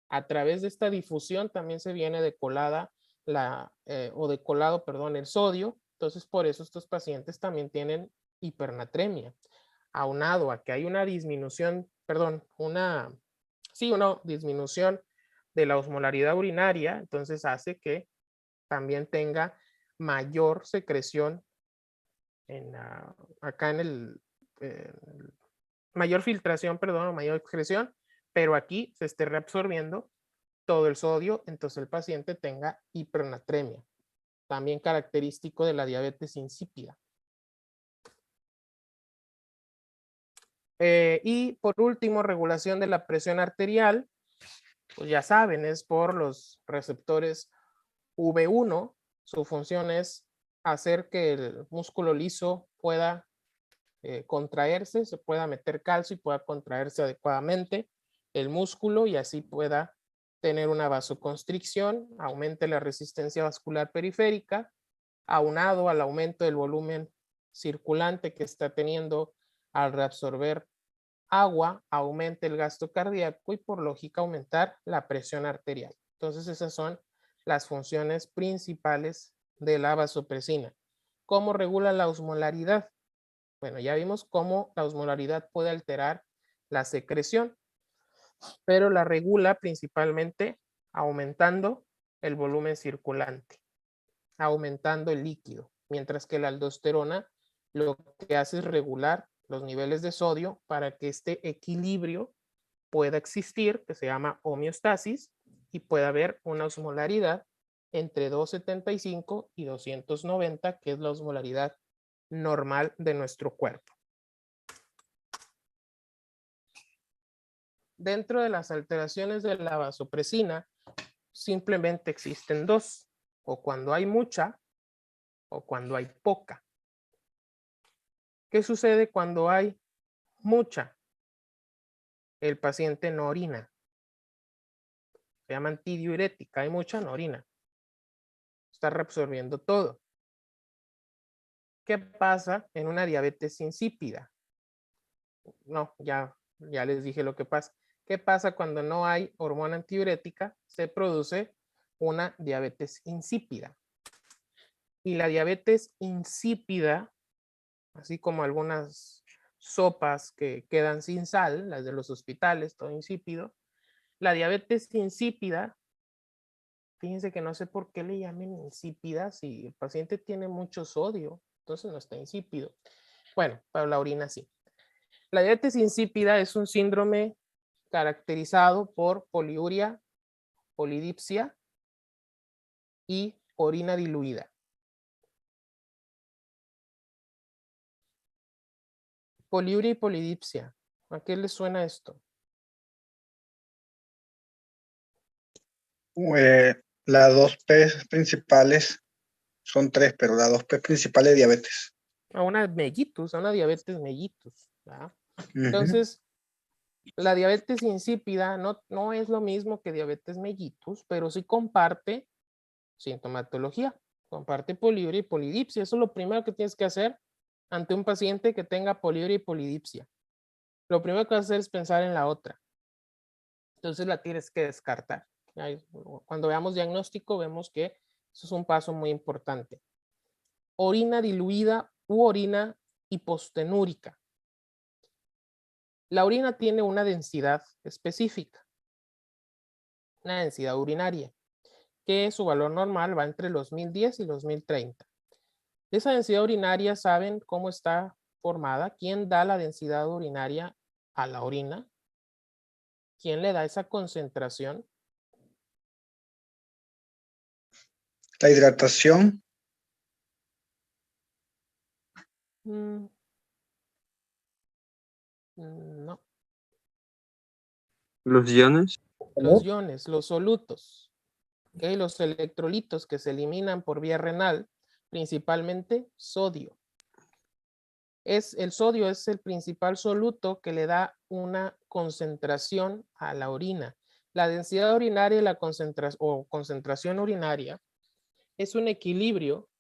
A: A través de esta difusión también se viene decolado el sodio, entonces por eso estos pacientes también tienen hipernatremia, aunado a que hay una disminución, una disminución de la osmolaridad urinaria, entonces hace que también tenga mayor secreción acá en mayor filtración, mayor excreción, pero aquí se esté reabsorbiendo todo el sodio, entonces el paciente tenga hipernatremia, también característico de la diabetes insípida. Y por último, regulación de la presión arterial, pues ya saben, es por los receptores V1, su función es hacer que el músculo liso pueda contraerse, se pueda meter calcio y pueda contraerse adecuadamente el músculo y así pueda tener una vasoconstricción, aumente la resistencia vascular periférica, aunado al aumento del volumen circulante que está teniendo al reabsorber agua, aumente el gasto cardíaco y por lógica aumentar la presión arterial. Entonces esas son las funciones principales de la vasopresina. ¿Cómo regula la osmolaridad? Bueno, ya vimos cómo la osmolaridad puede alterar la secreción, pero la regula principalmente aumentando el volumen circulante, aumentando el líquido, mientras que la aldosterona lo que hace es regular los niveles de sodio para que este equilibrio pueda existir, que se llama homeostasis, y pueda haber una osmolaridad entre 275 y 290, que es la osmolaridad normal de nuestro cuerpo. Dentro de las alteraciones de la vasopresina, simplemente existen dos, o cuando hay mucha o cuando hay poca. ¿Qué sucede cuando hay mucha? El paciente no orina. Se llama antidiurética, hay mucha, no orina. Está reabsorbiendo todo. ¿Qué pasa en una diabetes insípida? No, ya les dije lo que pasa. ¿Qué pasa cuando no hay hormona antidiurética? Se produce una diabetes insípida. Y la diabetes insípida, así como algunas sopas que quedan sin sal, las de los hospitales, todo insípido, la diabetes insípida, fíjense que no sé por qué le llamen insípida si el paciente tiene mucho sodio, entonces no está insípido. Bueno, pero la orina sí. La diabetes insípida es un síndrome caracterizado por poliuria, polidipsia y orina diluida. Poliuria y polidipsia. ¿A qué le suena esto?
B: Las dos P principales son tres, pero las dos P principales de diabetes.
A: A una mellitus, a una diabetes mellitus. ¿Verdad?
B: Ujú.
A: Entonces, la diabetes insípida no es lo mismo que diabetes mellitus, pero sí comparte sintomatología, comparte poliuria y polidipsia. Eso es lo primero que tienes que hacer ante un paciente que tenga poliuria y polidipsia. Lo primero que vas a hacer es pensar en la otra. Entonces la tienes que descartar. Cuando veamos diagnóstico, vemos que eso es un paso muy importante. Orina diluida u orina hipostenúrica. La orina tiene una densidad específica, una densidad urinaria, que su valor normal va entre los 1010 y los 1030. Esa densidad urinaria, ¿saben cómo está formada? ¿Quién da la densidad urinaria a la orina? ¿Quién le da esa concentración?
B: La hidratación.
A: No.
C: Los iones.
A: Los iones, los solutos, ¿okay? Los electrolitos que se eliminan por vía renal, principalmente sodio. El sodio es el principal soluto que le da una concentración a la orina. La densidad urinaria y la concentración urinaria es un equilibrio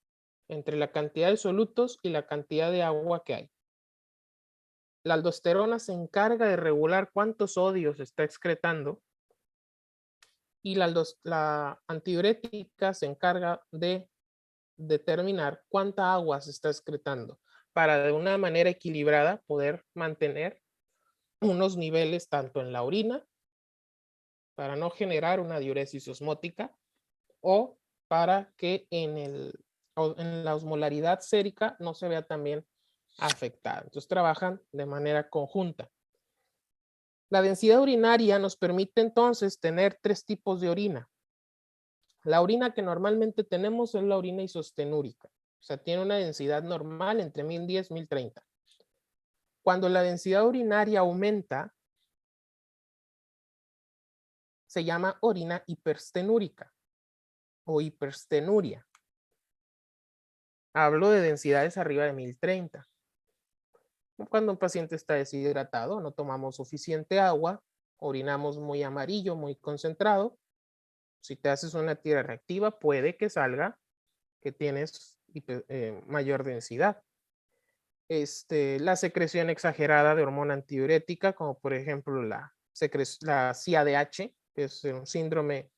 A: entre la cantidad de solutos y la cantidad de agua que hay. La aldosterona se encarga de regular cuánto sodio se está excretando y la antidiurética se encarga de determinar cuánta agua se está excretando para de una manera equilibrada poder mantener unos niveles tanto en la orina para no generar una diuresis osmótica o para que en la osmolaridad sérica no se vea también afectada. Entonces trabajan de manera conjunta. La densidad urinaria nos permite entonces tener tres tipos de orina. La orina que normalmente tenemos es la orina isostenúrica. O sea, tiene una densidad normal entre 1010 y 1030. Cuando la densidad urinaria aumenta, se llama orina hiperstenúrica o hiperstenuria. Hablo de densidades arriba de 1030. Cuando un paciente está deshidratado, no tomamos suficiente agua, orinamos muy amarillo, muy concentrado. Si te haces una tira reactiva, puede que salga que tienes mayor densidad. La secreción exagerada de hormona antidiurética, como por ejemplo la CADH, que es un síndrome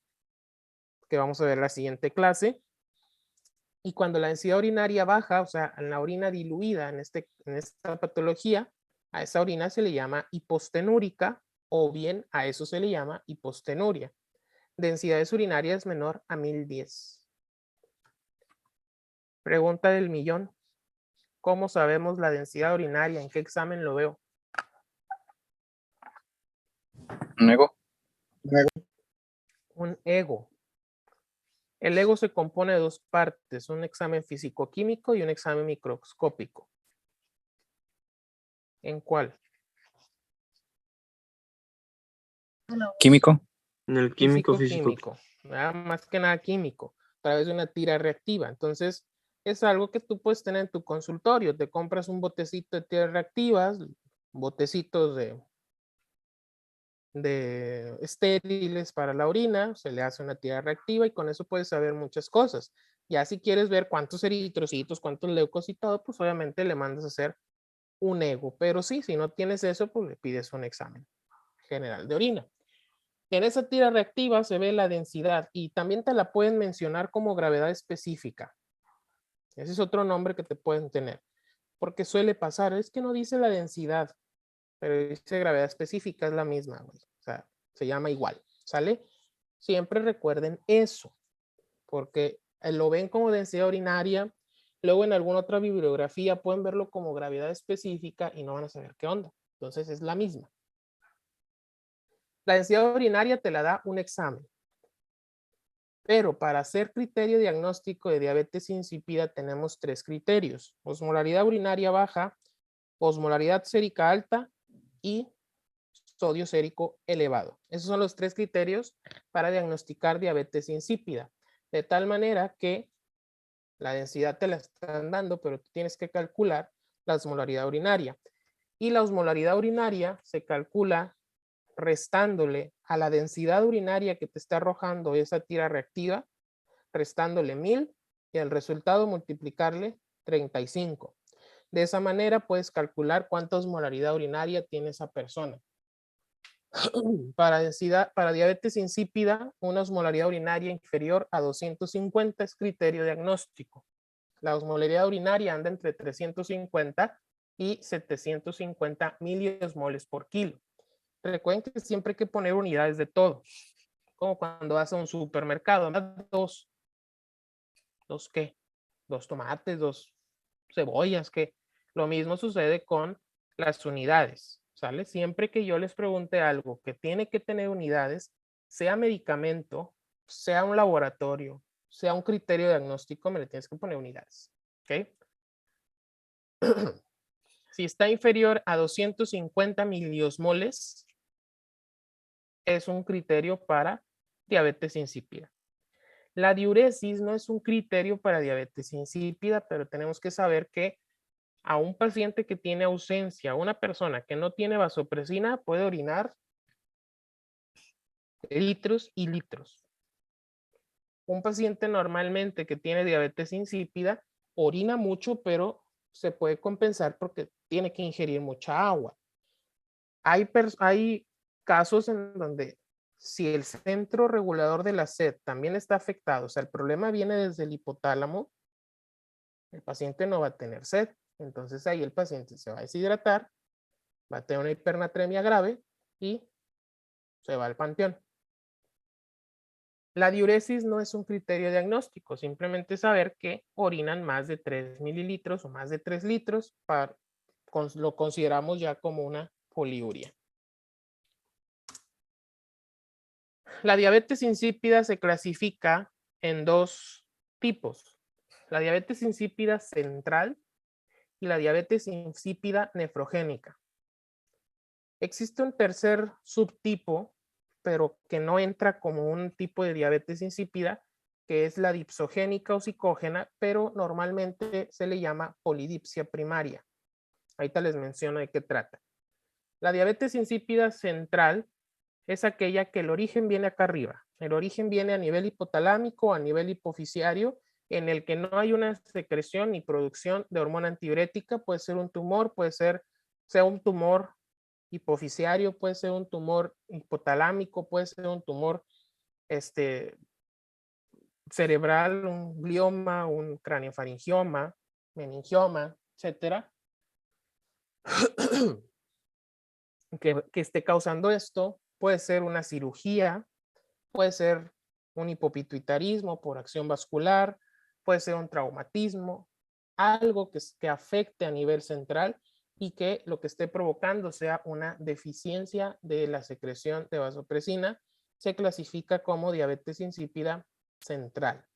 A: que vamos a ver en la siguiente clase. Y cuando la densidad urinaria baja, o sea, en la orina diluida en esta patología, a esa orina se le llama hipostenúrica o bien a eso se le llama hipostenuria. Densidades urinarias menor a 1010. Pregunta del millón. ¿Cómo sabemos la densidad urinaria? ¿En qué examen lo veo?
C: ¿Un ego?
A: Un ego. El ego se compone de dos partes, un examen físico-químico y un examen microscópico. ¿En cuál?
C: ¿Químico?
F: En el químico físico.
A: Físico. Más que nada químico, a través de una tira reactiva. Entonces, es algo que tú puedes tener en tu consultorio. Te compras un botecito de tiras reactivas, botecitos de estériles para la orina, se le hace una tira reactiva y con eso puedes saber muchas cosas. Ya si quieres ver cuántos eritrocitos, cuántos leucos y todo, pues obviamente le mandas a hacer un ego. Pero sí, si no tienes eso, pues le pides un examen general de orina. En esa tira reactiva se ve la densidad y también te la pueden mencionar como gravedad específica. Ese es otro nombre que te pueden tener. Porque suele pasar, es que no dice la densidad, pero dice gravedad específica, es la misma, güey. O sea, se llama igual, ¿sale? Siempre recuerden eso, porque lo ven como densidad urinaria, luego en alguna otra bibliografía pueden verlo como gravedad específica y no van a saber qué onda. Entonces es la misma. La densidad urinaria te la da un examen. Pero para hacer criterio diagnóstico de diabetes insípida tenemos tres criterios: osmolaridad urinaria baja, osmolaridad sérica alta y sodio sérico elevado. Esos son los tres criterios para diagnosticar diabetes insípida. De tal manera que la densidad te la están dando, pero tú tienes que calcular la osmolaridad urinaria. Y la osmolaridad urinaria se calcula restándole a la densidad urinaria que te está arrojando esa tira reactiva, restándole 1000 y el resultado multiplicarle 35. De esa manera puedes calcular cuánta osmolaridad urinaria tiene esa persona. Para diabetes insípida, una osmolaridad urinaria inferior a 250 es criterio diagnóstico. La osmolaridad urinaria anda entre 350 y 750 miliosmoles por kilo. Recuerden que siempre hay que poner unidades de todo. Como cuando vas a un supermercado, dos ¿qué? Dos tomates, dos cebollas, que lo mismo sucede con las unidades, ¿sale? Siempre que yo les pregunte algo que tiene que tener unidades, sea medicamento, sea un laboratorio, sea un criterio diagnóstico, me le tienes que poner unidades, ¿ok? Si está inferior a 250 miliosmoles, es un criterio para diabetes insípida. La diuresis no es un criterio para diabetes insípida, pero tenemos que saber que a un paciente que tiene ausencia, una persona que no tiene vasopresina, puede orinar litros y litros. Un paciente normalmente que tiene diabetes insípida orina mucho, pero se puede compensar porque tiene que ingerir mucha agua. Hay casos en donde si el centro regulador de la sed también está afectado, o sea, el problema viene desde el hipotálamo, el paciente no va a tener sed. Entonces ahí el paciente se va a deshidratar, va a tener una hipernatremia grave y se va al panteón. La diuresis no es un criterio diagnóstico, simplemente saber que orinan más de 3 mililitros o más de 3 litros, lo consideramos ya como una poliuria. La diabetes insípida se clasifica en dos tipos. La diabetes insípida central y la diabetes insípida nefrogénica. Existe un tercer subtipo, pero que no entra como un tipo de diabetes insípida, que es la dipsogénica o psicógena, pero normalmente se le llama polidipsia primaria. Ahorita les menciono de qué trata. La diabetes insípida central es aquella que el origen viene acá arriba. El origen viene a nivel hipotalámico, a nivel hipofisiario, en el que no hay una secreción ni producción de hormona antidiurética. Puede ser un tumor, puede ser sea un tumor hipofisiario, puede ser un tumor hipotalámico, puede ser un tumor cerebral, un glioma, un craniofaringioma, meningioma, etcétera, que esté causando esto. Puede ser una cirugía, puede ser un hipopituitarismo por acción vascular, puede ser un traumatismo, algo que afecte a nivel central y que lo que esté provocando sea una deficiencia de la secreción de vasopresina, se clasifica como diabetes insípida central.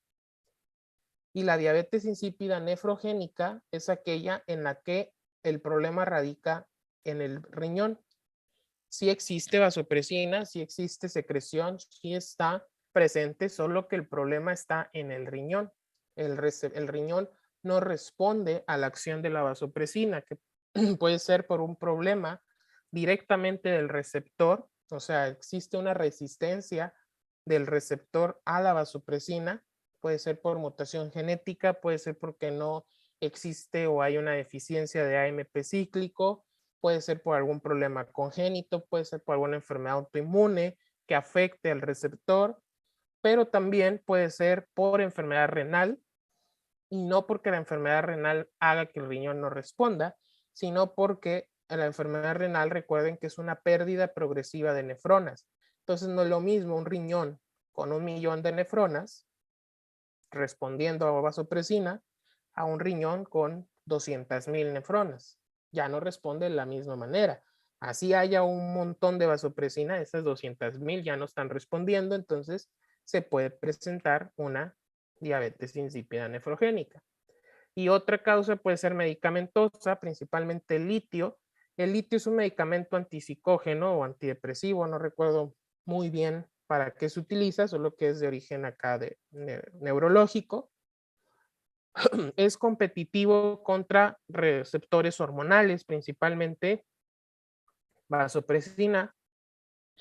A: Y la diabetes insípida nefrogénica es aquella en la que el problema radica en el riñón. Sí existe vasopresina, sí existe secreción, sí está presente, solo que el problema está en el riñón. El riñón no responde a la acción de la vasopresina, que puede ser por un problema directamente del receptor, o sea, existe una resistencia del receptor a la vasopresina, puede ser por mutación genética, puede ser porque no existe o hay una deficiencia de AMP cíclico, puede ser por algún problema congénito, puede ser por alguna enfermedad autoinmune que afecte al receptor, pero también puede ser por enfermedad renal, y no porque la enfermedad renal haga que el riñón no responda, sino porque la enfermedad renal, recuerden que es una pérdida progresiva de nefronas. Entonces no es lo mismo un riñón con 1 millón de nefronas respondiendo a vasopresina a un riñón con 200,000 nefronas. Ya no responde de la misma manera. Así haya un montón de vasopresina, esas 200,000 ya no están respondiendo, entonces se puede presentar una diabetes insípida nefrogénica. Y otra causa puede ser medicamentosa, principalmente el litio. El litio es un medicamento antipsicógeno o antidepresivo, no recuerdo muy bien para qué se utiliza, solo que es de origen acá neurológico. Es competitivo contra receptores hormonales, principalmente vasopresina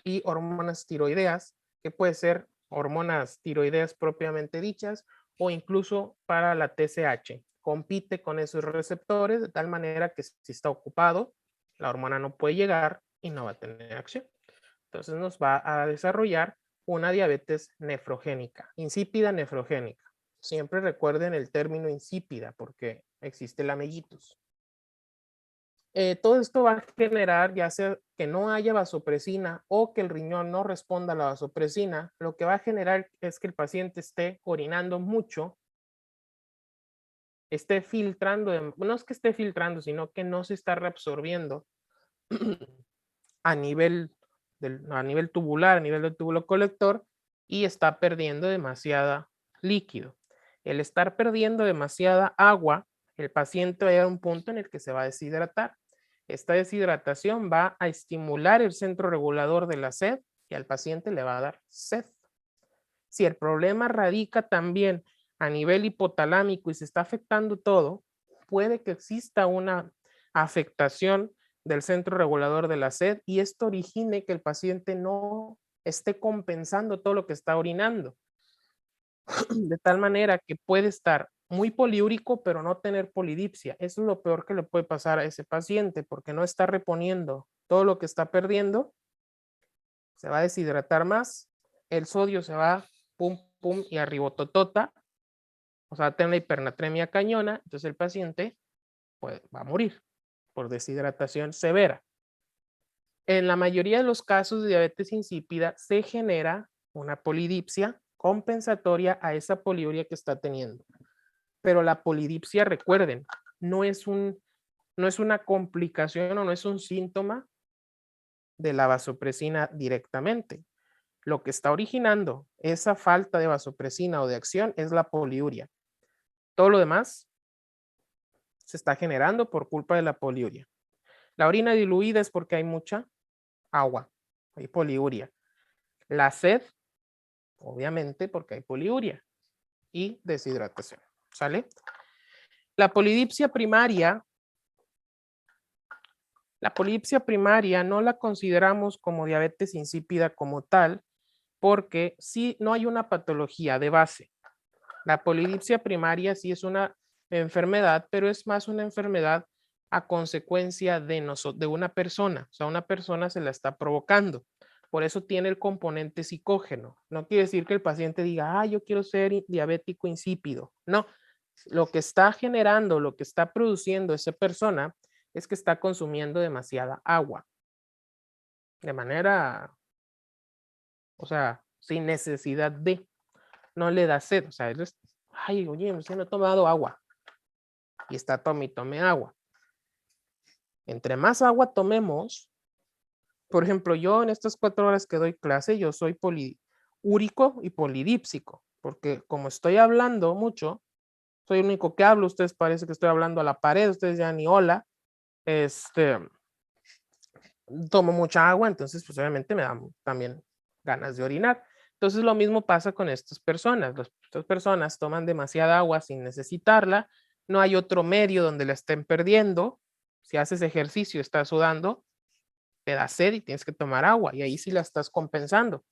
A: y hormonas tiroideas, que puede ser hormonas tiroideas propiamente dichas o incluso para la TSH. Compite con esos receptores de tal manera que si está ocupado, la hormona no puede llegar y no va a tener acción. Entonces nos va a desarrollar una diabetes nefrogénica, insípida nefrogénica. Siempre recuerden el término insípida porque existe la mellitus. Todo esto va a generar, ya sea que no haya vasopresina o que el riñón no responda a la vasopresina, lo que va a generar es que el paciente esté orinando mucho, esté filtrando, no es que esté filtrando, sino que no se está reabsorbiendo a nivel tubular, a nivel del túbulo colector, y está perdiendo demasiada líquido. El estar perdiendo demasiada agua, el paciente va a llegar a un punto en el que se va a deshidratar. Esta deshidratación va a estimular el centro regulador de la sed y al paciente le va a dar sed. Si el problema radica también a nivel hipotalámico y se está afectando todo, puede que exista una afectación del centro regulador de la sed y esto origine que el paciente no esté compensando todo lo que está orinando. De tal manera que puede estar muy poliúrico, pero no tener polidipsia. Eso es lo peor que le puede pasar a ese paciente, porque no está reponiendo todo lo que está perdiendo, se va a deshidratar más, el sodio se va pum, pum y arribototota, o sea, va a tener una hipernatremia cañona, entonces el paciente pues, va a morir por deshidratación severa. En la mayoría de los casos de diabetes insípida se genera una polidipsia compensatoria a esa poliuria que está teniendo. Pero la polidipsia, recuerden, no es una complicación o no es un síntoma de la vasopresina directamente. Lo que está originando esa falta de vasopresina o de acción es la poliuria. Todo lo demás se está generando por culpa de la poliuria. La orina diluida es porque hay mucha agua, hay poliuria. La sed, obviamente, porque hay poliuria y deshidratación. ¿Sale? La polidipsia primaria no la consideramos como diabetes insípida como tal, porque sí no hay una patología de base. La polidipsia primaria sí es una enfermedad, pero es más una enfermedad a consecuencia de una persona. O sea, una persona se la está provocando. Por eso tiene el componente psicógeno. No quiere decir que el paciente diga, yo quiero ser diabético insípido. No, lo que está generando, lo que está produciendo esa persona es que está consumiendo demasiada agua. De manera, o sea, sin necesidad de, no le da sed. O sea, oye, si no he tomado agua. Y está tome agua. Entre más agua tomemos, por ejemplo, yo en estas 4 horas que doy clase, yo soy poliúrico y polidípsico, porque como estoy hablando mucho, soy el único que hablo, ustedes parece que estoy hablando a la pared, ustedes ya ni hola, tomo mucha agua, entonces pues obviamente me dan también ganas de orinar. Entonces lo mismo pasa con estas personas. Estas personas toman demasiada agua sin necesitarla, no hay otro medio donde la estén perdiendo. Si haces ejercicio, estás sudando, te da sed y tienes que tomar agua y ahí sí la estás compensando.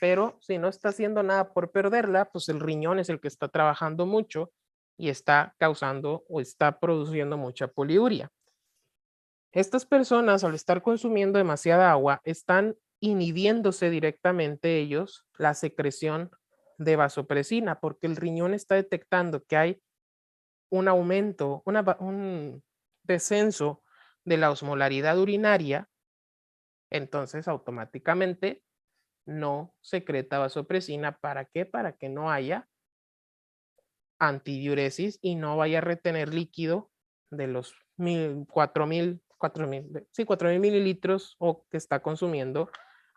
A: Pero si no está haciendo nada por perderla, pues el riñón es el que está trabajando mucho y está causando o está produciendo mucha poliuria. Estas personas, al estar consumiendo demasiada agua, están inhibiéndose directamente ellos la secreción de vasopresina, porque el riñón está detectando que hay un aumento, un descenso de la osmolaridad urinaria, entonces automáticamente no secreta vasopresina. ¿Para qué? Para que no haya antidiuresis y no vaya a retener líquido de los 4.000 mililitros o que está consumiendo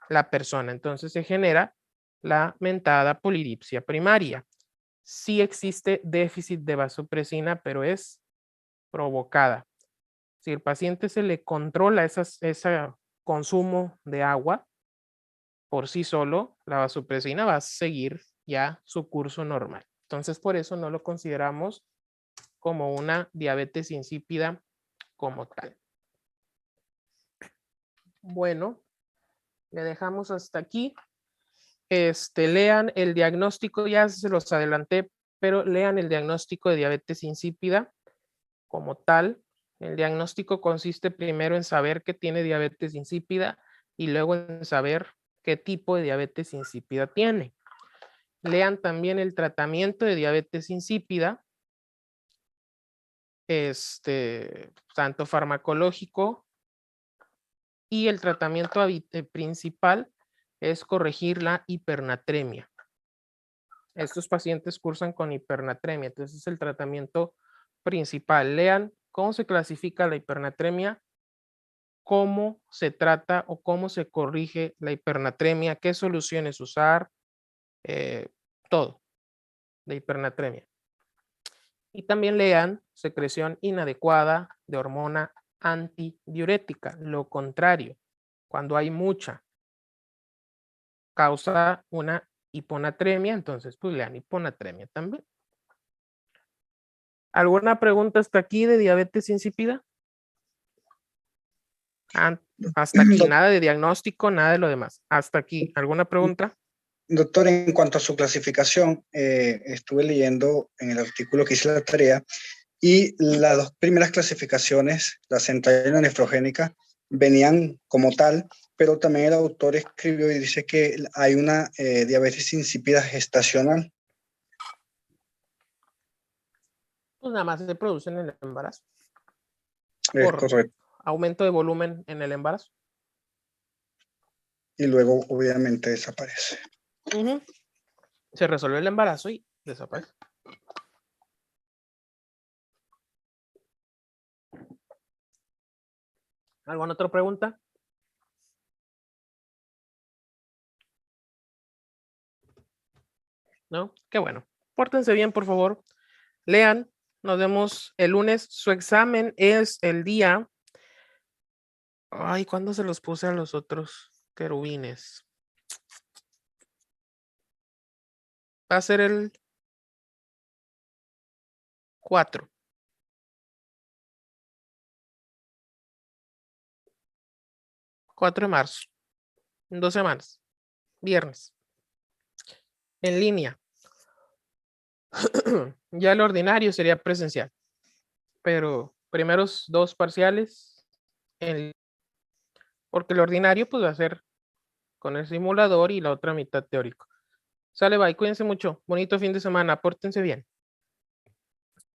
A: la persona. Entonces se genera la mentada polidipsia primaria. Sí existe déficit de vasopresina, pero es provocada. Si el paciente se le controla ese consumo de agua por sí solo, la vasopresina va a seguir ya su curso normal. Entonces, por eso no lo consideramos como una diabetes insípida como tal. Bueno, le dejamos hasta aquí. Lean el diagnóstico, ya se los adelanté, pero lean el diagnóstico de diabetes insípida como tal. El diagnóstico consiste primero en saber que tiene diabetes insípida y luego en saber qué tipo de diabetes insípida tiene. Lean también el tratamiento de diabetes insípida, tanto farmacológico, y el tratamiento principal es corregir la hipernatremia. Estos pacientes cursan con hipernatremia, entonces es el tratamiento principal. Lean cómo se clasifica la hipernatremia, cómo se trata o cómo se corrige la hipernatremia, qué soluciones usar, todo de hipernatremia. Y también lean secreción inadecuada de hormona antidiurética. Lo contrario, cuando hay mucha, causa una hiponatremia, entonces pues lean hiponatremia también. ¿Alguna pregunta hasta aquí de diabetes insípida? Hasta aquí, nada de diagnóstico, nada de lo demás. Hasta aquí, ¿alguna pregunta?
B: Doctor, en cuanto a su clasificación, estuve leyendo en el artículo que hice la tarea y las 2 primeras clasificaciones, la central y la nefrogénica, venían como tal, pero también el autor escribió y dice que hay una diabetes insípida gestacional.
A: Pues nada más se produce en el embarazo.
B: Es correcto.
A: Aumento de volumen en el embarazo.
B: Y luego, obviamente, desaparece.
A: Se resuelve el embarazo y desaparece. ¿Alguna otra pregunta? ¿no? Qué bueno. Pórtense bien, por favor. Lean. Nos vemos el lunes. Su examen es el día. Ay, ¿cuándo se los puse a los otros querubines? Va a ser el 4. 4 de marzo. En 2 semanas. Viernes. En línea. Ya el ordinario sería presencial. Pero primeros 2 parciales porque el ordinario pues va a ser con el simulador y la otra mitad teórico. Sale, bye, cuídense mucho. Bonito fin de semana, pórtense bien.